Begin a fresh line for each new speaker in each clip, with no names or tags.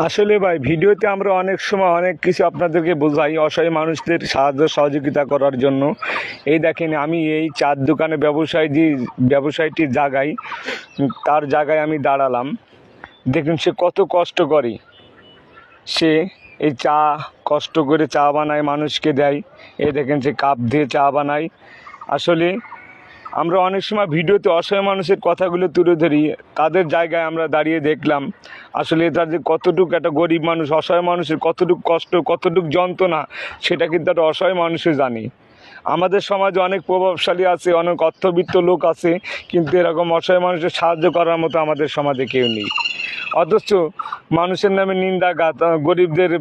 আসলে ভাই ভিডিওতে আমরা অনেক সময় অনেক কিছু আপনাদেরকে বোঝাই অসহায় মানুষদের সাহায্য সহযোগিতা করার জন্য। এই দেখেন আমি এই চার দোকানে ব্যবসায়ীটির জায়গায় তার জায়গায় আমি দাঁড়ালাম। দেখুন সে কত কষ্ট করে, সে এই চা কষ্ট করে চা বানায় মানুষকে দেয়। এই দেখেন সে কাপ দিয়ে চা বানায়। আসলে আমরা অনেক সময় ভিডিওতে অসহায় মানুষের কথাগুলো তুলে ধরি, তাদের জায়গায় আমরা দাঁড়িয়ে দেখলাম আসলে তাদের কতটুকু একটা গরিব মানুষ, অসহায় মানুষের কতটুকু কষ্ট, কতটুকু যন্ত্রণা, সেটা কিন্তু একটা অসহায় মানুষে জানে। আমাদের সমাজে অনেক প্রভাবশালী আছে, অনেক অর্থবিত্ত লোক আছে, কিন্তু এরকম অসহায় মানুষের সাহায্য করার মতো আমাদের সমাজে কেউ নেই। অথচ মানুষের নামে নিন্দাঘাত, গরিবদের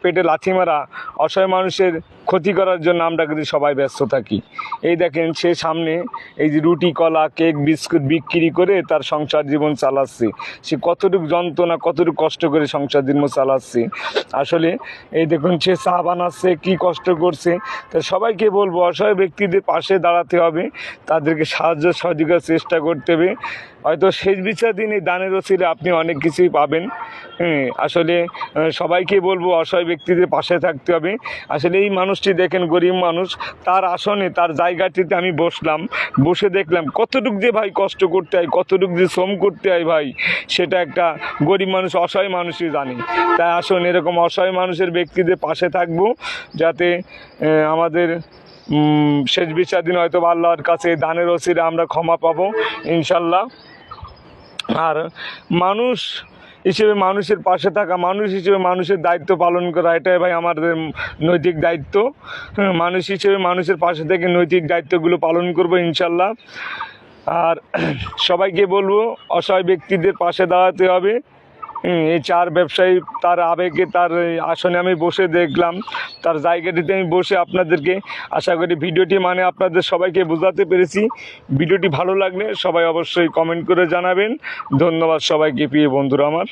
পেটে লাথি মারা, অসহায় মানুষের ক্ষতি করার জন্য আমরা কিন্তু সবাই ব্যস্ত থাকি। এই দেখেন সে সামনে এই যে রুটি কলা কেক বিস্কুট বিক্রি করে তার সংসার জীবন চালাচ্ছে। সে কতটুকু যন্ত্রণা, কতটুকু কষ্ট করে সংসার জীবন চালাচ্ছে। আসলে এই দেখুন সে চা বানাচ্ছে, কী কষ্ট করছে। তা সবাইকে বলবো অসহায় ব্যক্তিদের পাশে দাঁড়াতে হবে, তাদেরকে সাহায্য সহযোগিতার চেষ্টা করতে হবে। হয়তো শেষ বিচার দিন এই দানের ওসিলে আপনি অনেক কিছুই পাবেন। আসলে সবাইকে বলবো অসহায় ব্যক্তিদের পাশে থাকতে হবে। আসলে এই মানুষটি দেখেন গরিব মানুষ, তার আসনে তার জায়গাটিতে আমি বসলাম, বসে দেখলাম কতটুক যে ভাই কষ্ট করতে হয়, কতটুক যে শ্রম করতে হয় ভাই, সেটা একটা গরিব মানুষ অসহায় মানুষই জানে। তাই আসুন এরকম অসহায় মানুষের ব্যক্তিদের পাশে থাকবো, যাতে আমাদের শেষ বিচার দিন হয়তো আল্লাহর কাছে দানের ওসিলে আমরা ক্ষমা পাবো ইনশাল্লাহ। আর মানুষ হিসেবে মানুষের পাশে থাকা, মানুষ হিসেবে মানুষের দায়িত্ব পালন করা, এটাই ভাই আমাদের নৈতিক দায়িত্ব। মানুষ হিসেবে মানুষের পাশে থেকে নৈতিক দায়িত্বগুলো পালন করবো ইনশাল্লাহ। আর সবাইকে বলবো অসহায় ব্যক্তিদের পাশে দাঁড়াতে হবে। এই চার ব্যবসায়ী তার আবেগে তার আসনে আমি বসে দেখলাম, তার জায়গাটিতে আমি বসে আপনাদেরকে আশা করি ভিডিওটি আপনাদের সবাইকে বোঝাতে পেরেছি। ভিডিওটি ভালো লাগলে সবাই অবশ্যই কমেন্ট করে জানাবেন। ধন্যবাদ সবাইকে, প্রিয় বন্ধুরা আমার।